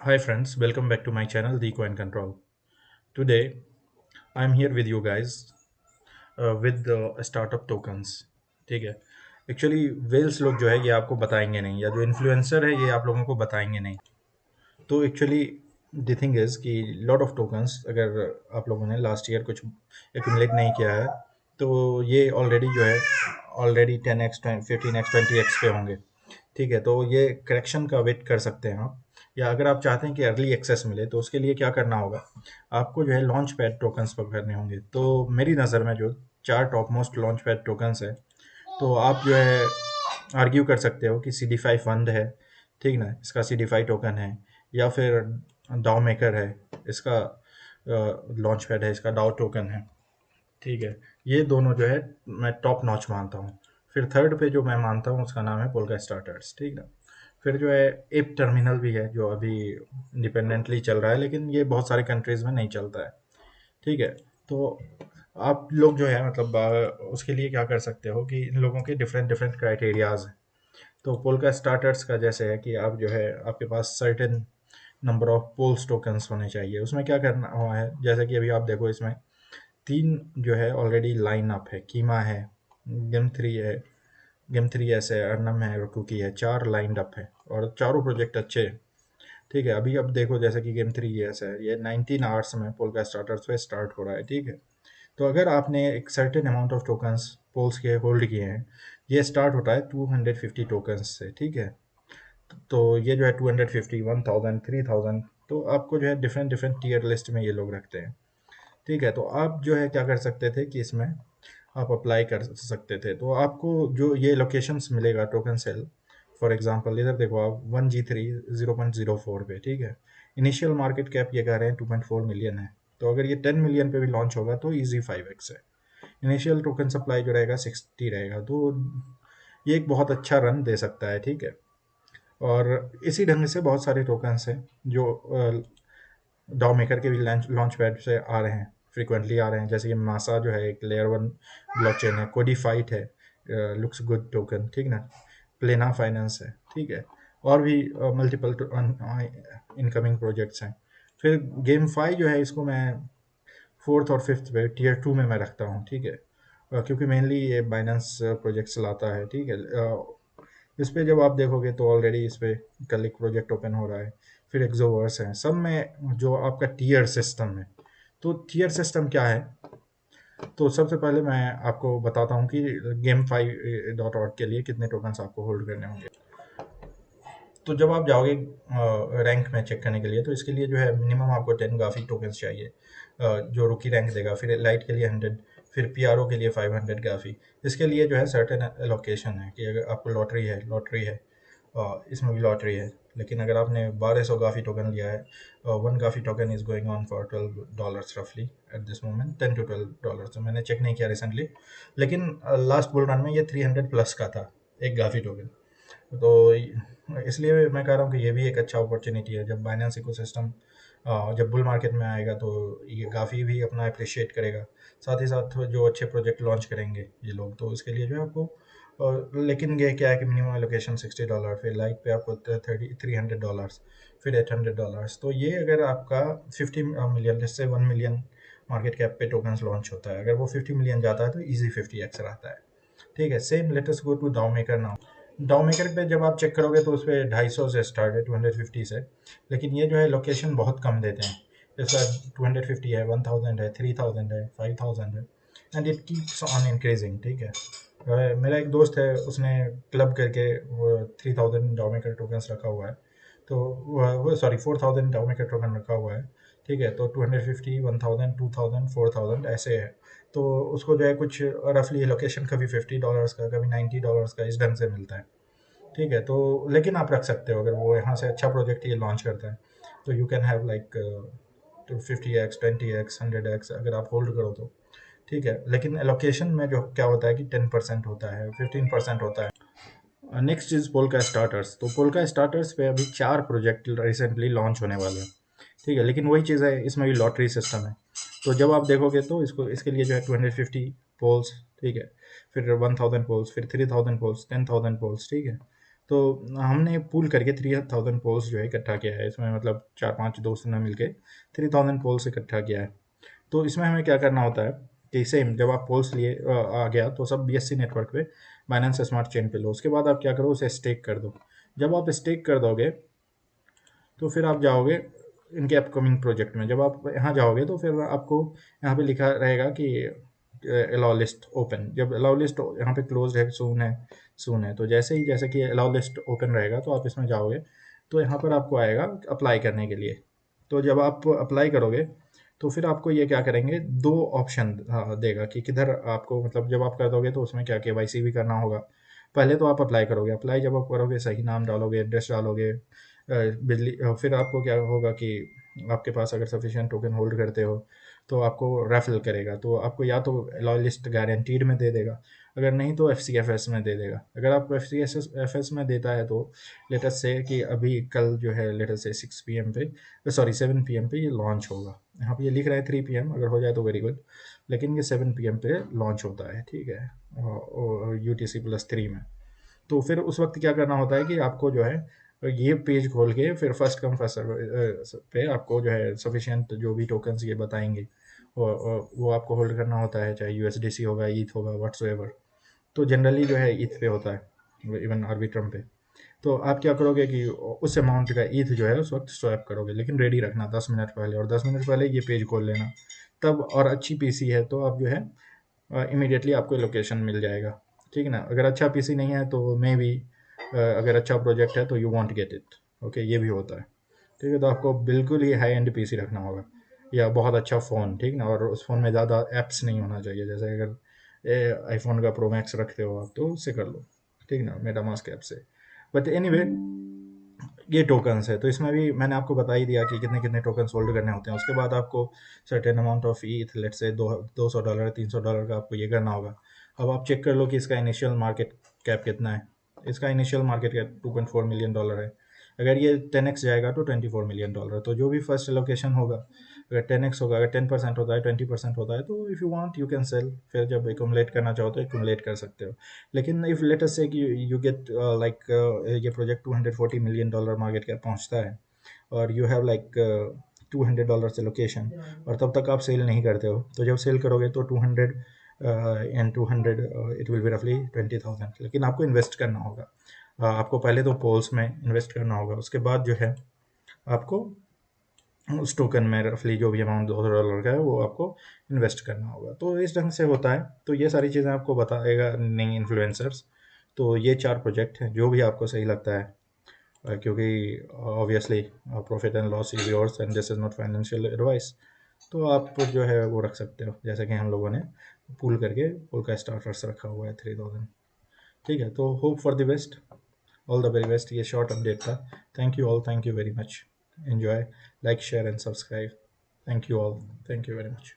Hi friends, welcome back to my channel The Coin Control. Today I'm here with you guys with the startup tokens. ठीक है, actually Wells लोग जो है ये आपको बताएंगे नहीं, या जो इन्फ्लुएंसर है ये आप लोगों को बताएंगे नहीं। तो एक्चुअली द थिंग इज कि लॉट ऑफ टोकन्स अगर आप लोगों ने लास्ट ईयर कुछ एक्यूमुलेट नहीं किया है तो ये ऑलरेडी जो है ऑलरेडी 10x 15x 20x पे होंगे। ठीक है, तो ये करेक्शन का वेट कर सकते हैं आप, या अगर आप चाहते हैं कि अर्ली एक्सेस मिले तो उसके लिए क्या करना होगा, आपको जो है लॉन्च पैड टोकन्स पकड़ने होंगे। तो मेरी नज़र में जो चार top most launch pad tokens है, तो आप जो है आर्ग्यू कर सकते हो कि सी डी फाई फंड है, ठीक ना, इसका सी डी फाई टोकन है, या फिर डाउ मेकर है, इसका लॉन्च पैड है, इसका डाउ टोकन है। ठीक है, ये दोनों जो है मैं टॉप नॉच मानता हूँ। फिर थर्ड पे जो मैं मानता हूँ उसका नाम है पोल्का स्टार्टर्स, ठीक ना। फिर जो है एप टर्मिनल भी है जो अभी इंडिपेंडेंटली चल रहा है, लेकिन ये बहुत सारे कंट्रीज में नहीं चलता है। ठीक है, तो आप लोग जो है मतलब उसके लिए क्या कर सकते हो कि इन लोगों के डिफरेंट डिफरेंट क्राइटेरियाज हैं। तो पोल्का स्टार्टर्स का जैसे है कि आप जो है आपके पास certain number of polls tokens होने चाहिए। उसमें क्या करना हुआ है, जैसे कि अभी आप देखो इसमें तीन जो है ऑलरेडी लाइन अप है, कीमा है, गेम थ्री है, गेम थ्री एस है, अर्नम है और कुकी है, चार लाइंड अप है और चारों प्रोजेक्ट अच्छे हैं। ठीक है, अभी अब देखो जैसे कि गेम थ्री एस है, ये 19 आवर्स में पोल्का स्टार्टर्स पे स्टार्ट हो रहा है। ठीक है, तो अगर आपने एक certain amount of tokens pools के होल्ड किए हैं, ये स्टार्ट होता है 250 टोकन्स से। ठीक है, तो ये जो है 250, 1000, 3000, तो आपको जो है डिफरेंट डिफरेंट टीयर लिस्ट में ये लोग रखते हैं। ठीक है, तो आप जो है क्या कर सकते थे कि इसमें आप अप्लाई कर सकते थे, तो आपको जो ये लोकेशंस मिलेगा टोकन सेल, फॉर एग्जांपल इधर देखो आप 1G3 0.04 पे। ठीक है, इनिशियल मार्केट कैप ये कह रहे हैं 2.4 मिलियन है, तो अगर ये 10 मिलियन पे भी लॉन्च होगा तो इजी 5x है। इनिशियल टोकन सप्लाई जो रहेगा 60 रहेगा, तो ये एक बहुत अच्छा रन दे सकता है। ठीक है, और इसी ढंग से बहुत सारे टोकन्स हैं जो डॉ मेकर के भी लॉन्च पैड से आ रहे हैं, फ्रिक्वेंटली आ रहे हैं, जैसे कि मासा जो है एक लेयर वन ब्लॉकचेन है, कोडीफाइट है, लुक्स गुड टोकन, ठीक ना, प्लेना फाइनेंस है। ठीक है, और भी मल्टीपल इनकमिंग प्रोजेक्ट्स हैं। फिर गेम फाई जो है इसको मैं फोर्थ और फिफ्थ पे टीयर टू में मैं रखता हूँ। ठीक है, क्योंकि मेनली ये बाइनेंस प्रोजेक्ट्स लाता है। ठीक है, इस पे जब आप देखोगे तो ऑलरेडी इस पे कल एक प्रोजेक्ट ओपन हो रहा है, फिर एक्सोवर्स हैं, सब में जो आपका टीयर सिस्टम है। तो टीयर सिस्टम क्या है, तो सबसे पहले मैं आपको बताता हूँ कि गेम फाइव डॉट ऑर्ग के लिए कितने टोकन्स आपको होल्ड करने होंगे। तो जब आप जाओगे रैंक में चेक करने के लिए, तो इसके लिए जो है मिनिमम आपको 10 गाफी टोकन्स चाहिए, जो रुकी रैंक देगा। फिर लाइट के लिए 100, फिर पीआरओ के लिए 500 गाफी। इसके लिए जो है सर्टेन एलोकेशन है कि अगर आपको लॉटरी है, इसमें भी लॉटरी है, लेकिन अगर आपने 1200 गाफी टोकन लिया है, one gafi token is going on for $12 रफली एट दिस मोमेंट, $10 to $12। तो मैंने चेक नहीं किया रिसेंटली, लेकिन लास्ट बुल रन में ये 300 प्लस का था एक गाफी टोकन। तो इसलिए मैं कह रहा हूँ कि ये भी एक अच्छा अपॉर्चुनिटी है। जब बाइनेंस इकोसिस्टम जब बुल मार्केट में आएगा तो ये काफ़ी भी अपना अप्रिशिएट करेगा, साथ ही साथ जो अच्छे प्रोजेक्ट लॉन्च करेंगे ये लोग, तो इसके लिए जो है आपको लेकिन ये क्या है कि मिनिमम एलोकेशन $60, फिर लाइट पे आपको 300 डॉलर्स, फिर $800। तो ये अगर आपका 50 मिलियन, जिससे 1 मिलियन मार्केट कैप पे टोकन्स लॉन्च होता है, अगर वो 50 मिलियन जाता है तो इजी 50x रहता है। ठीक है, सेम लेटेस्ट गो टू डाउ मेकर नाउ। डाउ मेकर पे जब आप चेक करोगे तो उस पर 250 से स्टार्ट है, 250 से, लेकिन ये जो है लोकेशन बहुत कम देते हैं। जैसा 250 है, 1000 है, 3000 है, 5000 है, and it keeps on increasing. ठीक है, मेरा एक दोस्त है, उसने क्लब करके वो 3000 डाउ मेकर टोकन्स रखा हुआ है, तो वो सॉरी 4000 डाउ मेकर टोकन रखा हुआ है। ठीक है, तो 250, 1000, 2000, 4000 ऐसे है। तो उसको जो है कुछ रफली लोकेशन कभी $50 का, कभी $90 का, इस ढंग से मिलता है। ठीक है, तो लेकिन आप रख सकते हो अगर वो यहाँ से अच्छा प्रोजेक्ट ये लॉन्च करता है, तो you can have like to 50x, 20x, 100x अगर आप होल्ड करो तो। ठीक है, लेकिन एलोकेशन में जो क्या होता है कि 10% होता है, 15% होता है। Next is polka starters. तो पोल्का स्टार्टर्स पे अभी चार प्रोजेक्ट रिसेंटली लॉन्च होने वाले हैं। ठीक है, लेकिन वही चीज़ है, इसमें भी लॉटरी सिस्टम है। तो जब आप देखोगे तो इसको इसके लिए जो है 250 पोल्स, ठीक है, फिर 1000 पोल्स, फिर 3000 पोल्स, 10,000 पोल्स। ठीक है, तो हमने पूल करके 3000 पोल्स जो है इकट्ठा किया है इसमें, मतलब 4-5 दोस्तों ने मिलके 3000 पोल्स इकट्ठा किया है। तो इसमें हमें क्या करना होता है कि सेम जब आप पोल्स लिए आ गया तो सब BSC नेटवर्क पे बाइनेंस स्मार्ट चेन पे लो। उसके बाद आप क्या करो, उसे स्टेक कर दो। जब आप स्टेक कर दोगे तो फिर आप जाओगे इनके अपकमिंग प्रोजेक्ट में। जब आप यहाँ जाओगे तो फिर आपको यहाँ पे लिखा रहेगा कि अलाउ लिस्ट ओपन। जब अलाउ लिस्ट यहाँ पे क्लोज है, सून है, तो जैसे ही जैसे कि अलाउ लिस्ट ओपन रहेगा तो आप इसमें जाओगे तो यहाँ पर आपको आएगा अप्लाई करने के लिए। तो जब आप अप्लाई करोगे तो फिर आपको ये क्या करेंगे, दो ऑप्शन देगा कि किधर आपको, मतलब जब आप कर दोगे तो उसमें क्या KYC भी करना होगा। पहले तो आप अप्लाई करोगे, अप्लाई जब आप करोगे सही नाम डालोगे, एड्रेस डालोगे, बिजली, फिर आपको क्या होगा कि आपके पास अगर सफिशिएंट टोकन होल्ड करते हो तो आपको रेफरल करेगा। तो आपको या तो अलॉय लिस्ट गारंटीड में दे देगा, अगर नहीं तो FCFS में दे देगा। अगर आपको FCFS में देता है तो लेटेस्ट से कि अभी कल जो है लेटेस्ट से 6 PM पे, सॉरी 7 PM पे ये लॉन्च होगा। यहाँ पे ये लिख रहा है 3 PM, अगर हो जाए तो वेरी गुड, लेकिन ये 7 PM पे लॉन्च होता है, ठीक है, और UTC+3 में। तो फिर उस वक्त क्या करना होता है कि आपको जो है ये पेज खोल के फिर फर्स्ट कम फर्स्ट सर्व पे आपको जो है सफिशिएंट जो भी टोकन्स ये बताएंगे वो आपको होल्ड करना होता है, चाहे USDC होगा, ईथ होगा, व्हाट्सएवर। तो जनरली जो है ईथ पे होता है, इवन आर्बिट्रम पे। तो आप क्या करोगे कि उस अमाउंट का ईथ जो है उस वक्त स्वैप करोगे, लेकिन रेडी रखना 10 मिनट पहले, और 10 मिनट पहले ये पेज खोल लेना तब। और अच्छी PC है तो आप जो है इमीडिएटली आपको लोकेशन मिल जाएगा, ठीक है ना। अगर अच्छा PC नहीं है तो मे बी, अगर अच्छा प्रोजेक्ट है तो you want get it. Okay, ये भी होता है, ठीक है। तो आपको बिल्कुल ही हाई एंड PC रखना होगा या बहुत अच्छा फ़ोन, ठीक ना। और उस फ़ोन में ज़्यादा ऐप्स नहीं होना चाहिए, जैसे अगर आईफोन का प्रो मैक्स रखते हो आप तो उससे कर लो, ठीक ना, मेटामास्क ऐप से। बट एनीवे, ये टोकन्स है तो इसमें भी मैंने आपको बता ही दिया कि कितने कितने टोकन्स होल्ड करने होते हैं। उसके बाद आपको सर्टेन अमाउंट ऑफ ईथ, लेट से $200 $300 का आपको ये करना होगा। अब आप चेक कर लो कि इसका इनिशियल मार्केट कैप कितना है। इसका इनिशियल मार्केट कैप $2.4 मिलियन है। अगर ये 10x जाएगा तो $24 मिलियन। तो जो भी फर्स्ट एलोकेशन होगा, अगर 10x होगा, अगर 10% होता है, 20% होता है, तो if you want you can sell. फिर जब एकुमुलेट करना चाहो तो एकुमुलेट कर सकते हो। लेकिन इफ लेट अस से कि यू गेट लाइक, ये प्रोजेक्ट $240 मिलियन मार्केट कैप पहुंचता है और यू हैव लाइक $200 से लोकेशन, और तब तक आप सेल नहीं करते हो, तो जब सेल करोगे तो 200 एंड 200 इट विल बी रफली 20,000। लेकिन आपको इन्वेस्ट करना होगा। आपको पहले तो पोल्स में इन्वेस्ट करना होगा, उसके बाद जो है आपको उस टोकन में रफली जो भी अमाउंट $200 का है वो आपको इन्वेस्ट करना होगा। तो इस ढंग से होता है। तो ये सारी चीज़ें आपको बताएगा नहीं इन्फ्लुएंसर्स। तो ये 4 प्रोजेक्ट हैं, जो भी आपको सही लगता है, क्योंकि obviously profit and loss is yours and this is not financial advice. तो आप जो है वो रख सकते हो, जैसे कि हम लोगों ने पूल करके पूल का स्टार्टर्स रखा हुआ है 3000, ठीक है। तो hope for the best, all the very best. ये शॉर्ट अपडेट था। Thank you all, thank you very much. Enjoy, like, share and subscribe. Thank you all, thank you very much.